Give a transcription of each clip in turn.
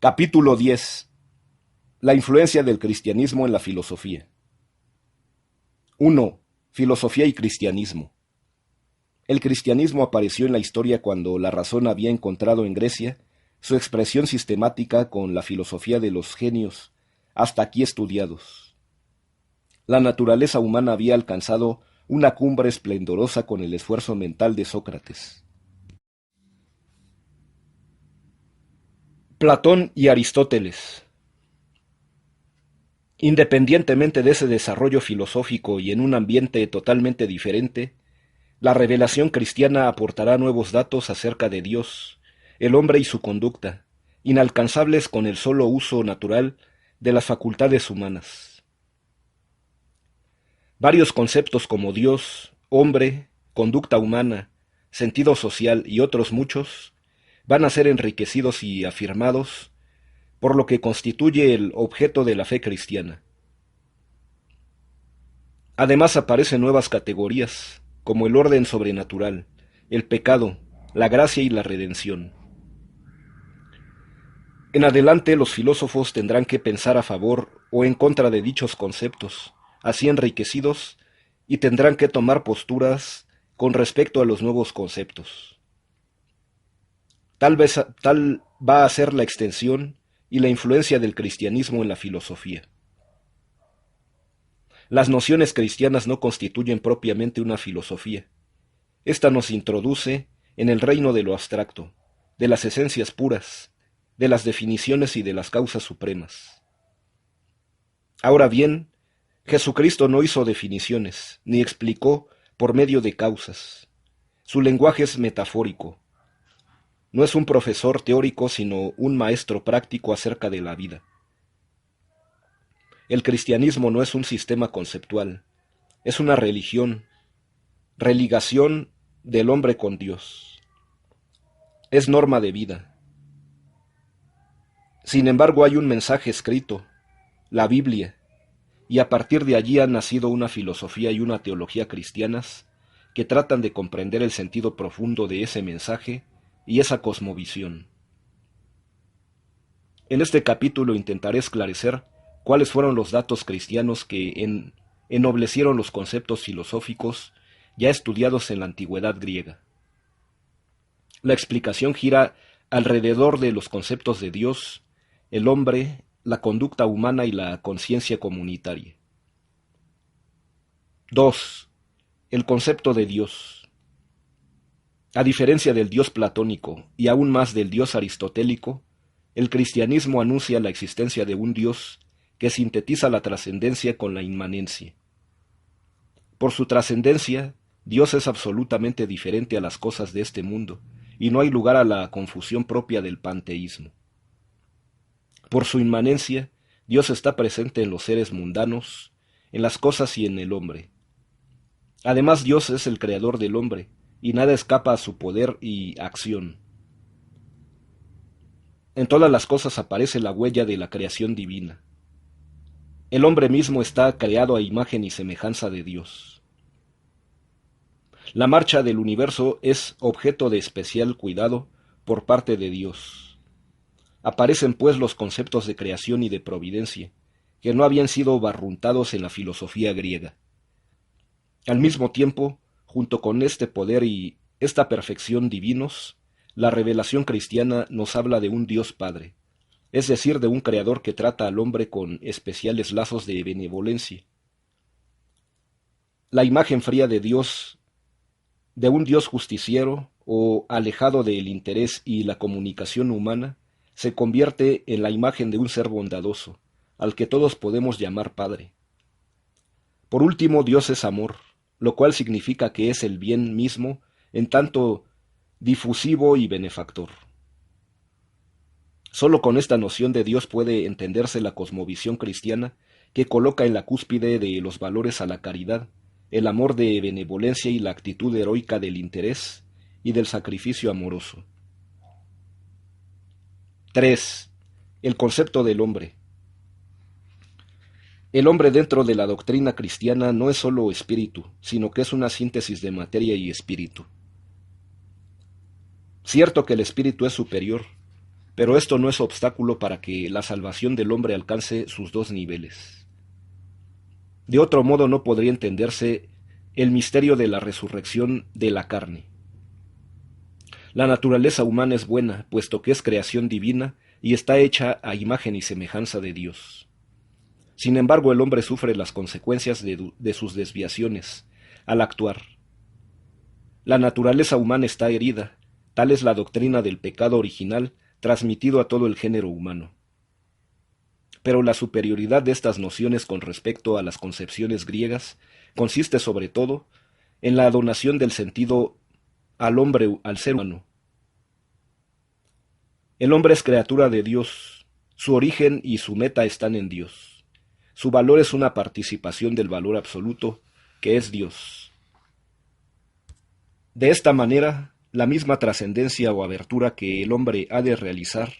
Capítulo 10. La influencia del cristianismo en la filosofía. 1. Filosofía y cristianismo. El cristianismo apareció en la historia cuando la razón había encontrado en Grecia su expresión sistemática con la filosofía de los genios, hasta aquí estudiados. La naturaleza humana había alcanzado una cumbre esplendorosa con el esfuerzo mental de Sócrates. Platón y Aristóteles. Independientemente de ese desarrollo filosófico y en un ambiente totalmente diferente, la revelación cristiana aportará nuevos datos acerca de Dios, el hombre y su conducta, inalcanzables con el solo uso natural de las facultades humanas. Varios conceptos como Dios, hombre, conducta humana, sentido social y otros muchos van a ser enriquecidos y afirmados por lo que constituye el objeto de la fe cristiana. Además aparecen nuevas categorías, como el orden sobrenatural, el pecado, la gracia y la redención. En adelante los filósofos tendrán que pensar a favor o en contra de dichos conceptos, así enriquecidos, y tendrán que tomar posturas con respecto a los nuevos conceptos. Tal va a ser la extensión y la influencia del cristianismo en la filosofía. Las nociones cristianas no constituyen propiamente una filosofía. Esta nos introduce en el reino de lo abstracto, de las esencias puras, de las definiciones y de las causas supremas. Ahora bien, Jesucristo no hizo definiciones, ni explicó por medio de causas. Su lenguaje es metafórico. No es un profesor teórico, sino un maestro práctico acerca de la vida. El cristianismo no es un sistema conceptual, es una religión, religación del hombre con Dios. Es norma de vida. Sin embargo, hay un mensaje escrito, la Biblia, y a partir de allí han nacido una filosofía y una teología cristianas que tratan de comprender el sentido profundo de ese mensaje y esa cosmovisión. En este capítulo intentaré esclarecer cuáles fueron los datos cristianos que ennoblecieron los conceptos filosóficos ya estudiados en la antigüedad griega. La explicación gira alrededor de los conceptos de Dios, el hombre, la conducta humana y la conciencia comunitaria. 2. El concepto de Dios. A diferencia del Dios platónico y aún más del Dios aristotélico, el cristianismo anuncia la existencia de un Dios que sintetiza la trascendencia con la inmanencia. Por su trascendencia, Dios es absolutamente diferente a las cosas de este mundo, y no hay lugar a la confusión propia del panteísmo. Por su inmanencia, Dios está presente en los seres mundanos, en las cosas y en el hombre. Además, Dios es el creador del hombre, y nada escapa a su poder y acción. En todas las cosas aparece la huella de la creación divina. El hombre mismo está creado a imagen y semejanza de Dios. La marcha del universo es objeto de especial cuidado por parte de Dios. Aparecen pues los conceptos de creación y de providencia, que no habían sido barruntados en la filosofía griega. Al mismo tiempo, junto con este poder y esta perfección divinos, la revelación cristiana nos habla de un Dios Padre, es decir, de un Creador que trata al hombre con especiales lazos de benevolencia. La imagen fría de Dios, de un Dios justiciero o alejado del interés y la comunicación humana, se convierte en la imagen de un ser bondadoso, al que todos podemos llamar Padre. Por último, Dios es amor, lo cual significa que es el bien mismo, en tanto difusivo y benefactor. Solo con esta noción de Dios puede entenderse la cosmovisión cristiana que coloca en la cúspide de los valores a la caridad, el amor de benevolencia y la actitud heroica del interés y del sacrificio amoroso. 3. El concepto del hombre. El hombre dentro de la doctrina cristiana no es solo espíritu, sino que es una síntesis de materia y espíritu. Cierto que el espíritu es superior, pero esto no es obstáculo para que la salvación del hombre alcance sus dos niveles. De otro modo no podría entenderse el misterio de la resurrección de la carne. La naturaleza humana es buena, puesto que es creación divina y está hecha a imagen y semejanza de Dios. Sin embargo, el hombre sufre las consecuencias de sus desviaciones al actuar. La naturaleza humana está herida, tal es la doctrina del pecado original transmitido a todo el género humano. Pero la superioridad de estas nociones con respecto a las concepciones griegas consiste sobre todo en la donación del sentido al hombre, al ser humano. El hombre es criatura de Dios, su origen y su meta están en Dios. Su valor es una participación del valor absoluto, que es Dios. De esta manera, la misma trascendencia o abertura que el hombre ha de realizar,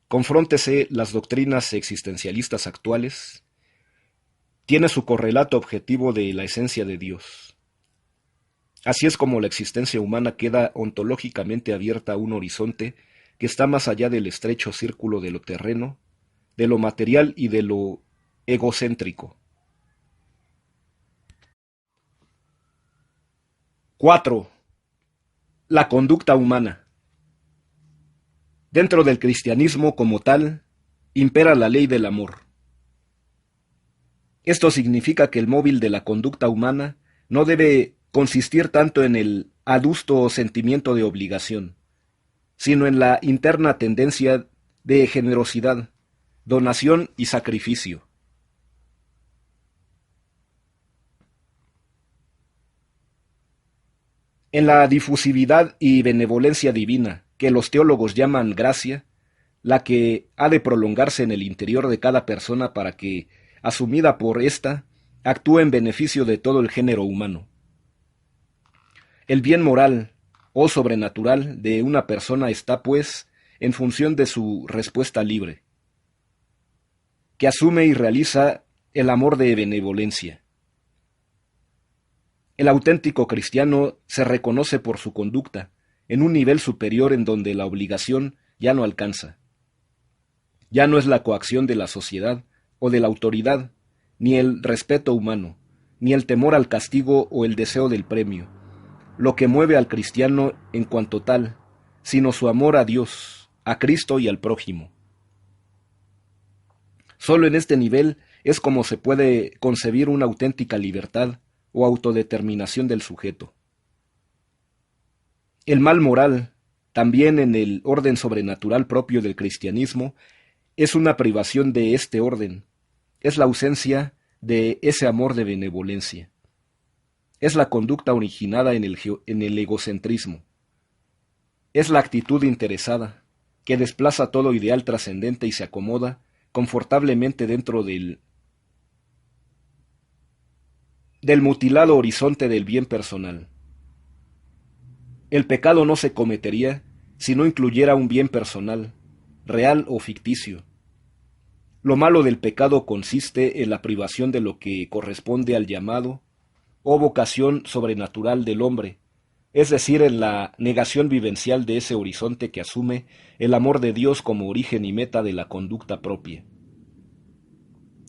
confróntese las doctrinas existencialistas actuales, tiene su correlato objetivo de la esencia de Dios. Así es como la existencia humana queda ontológicamente abierta a un horizonte que está más allá del estrecho círculo de lo terreno, de lo material y de lo egocéntrico. 4. La conducta humana. Dentro del cristianismo como tal, impera la ley del amor. Esto significa que el móvil de la conducta humana no debe consistir tanto en el adusto sentimiento de obligación, sino en la interna tendencia de generosidad, donación y sacrificio. En la difusividad y benevolencia divina, que los teólogos llaman gracia, la que ha de prolongarse en el interior de cada persona para que, asumida por ésta, actúe en beneficio de todo el género humano. El bien moral o sobrenatural de una persona está, pues, en función de su respuesta libre, que asume y realiza el amor de benevolencia. El auténtico cristiano se reconoce por su conducta, en un nivel superior en donde la obligación ya no alcanza. Ya no es la coacción de la sociedad o de la autoridad, ni el respeto humano, ni el temor al castigo o el deseo del premio, lo que mueve al cristiano en cuanto tal, sino su amor a Dios, a Cristo y al prójimo. Solo en este nivel es como se puede concebir una auténtica libertad o autodeterminación del sujeto. El mal moral, también en el orden sobrenatural propio del cristianismo, es una privación de este orden, es la ausencia de ese amor de benevolencia. Es la conducta originada en el egocentrismo. Es la actitud interesada, que desplaza todo ideal trascendente y se acomoda confortablemente dentro del mutilado horizonte del bien personal. El pecado no se cometería si no incluyera un bien personal, real o ficticio. Lo malo del pecado consiste en la privación de lo que corresponde al llamado o vocación sobrenatural del hombre, es decir, en la negación vivencial de ese horizonte que asume el amor de Dios como origen y meta de la conducta propia.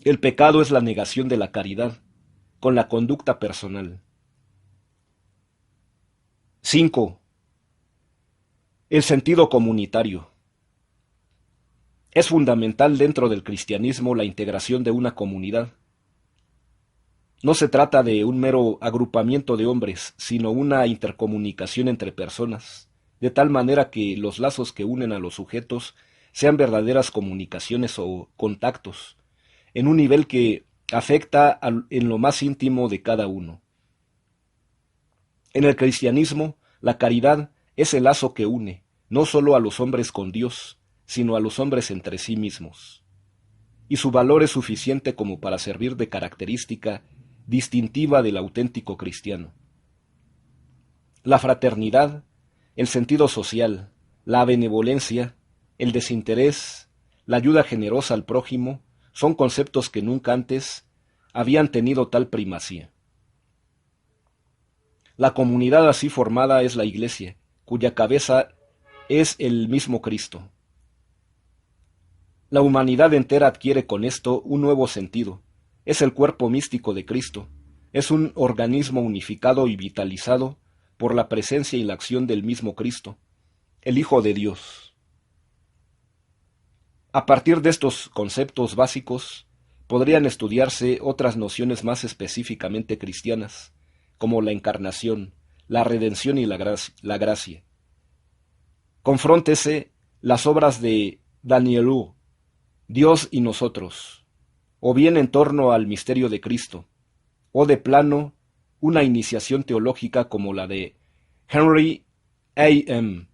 El pecado es la negación de la caridad, con la conducta personal. 5. El sentido comunitario. Es fundamental dentro del cristianismo la integración de una comunidad. No se trata de un mero agrupamiento de hombres, sino una intercomunicación entre personas, de tal manera que los lazos que unen a los sujetos sean verdaderas comunicaciones o contactos, en un nivel que afecta en lo más íntimo de cada uno. En el cristianismo, la caridad es el lazo que une, no solo a los hombres con Dios, sino a los hombres entre sí mismos. Y su valor es suficiente como para servir de característica distintiva del auténtico cristiano. La fraternidad, el sentido social, la benevolencia, el desinterés, la ayuda generosa al prójimo, son conceptos que nunca antes habían tenido tal primacía. La comunidad así formada es la Iglesia, cuya cabeza es el mismo Cristo. La humanidad entera adquiere con esto un nuevo sentido. Es el cuerpo místico de Cristo. Es un organismo unificado y vitalizado por la presencia y la acción del mismo Cristo, el Hijo de Dios. A partir de estos conceptos básicos, podrían estudiarse otras nociones más específicamente cristianas, como la encarnación, la redención y la gracia. Confróntese las obras de Danielú, Dios y nosotros, o bien en torno al misterio de Cristo, o de plano una iniciación teológica como la de Henry A. M.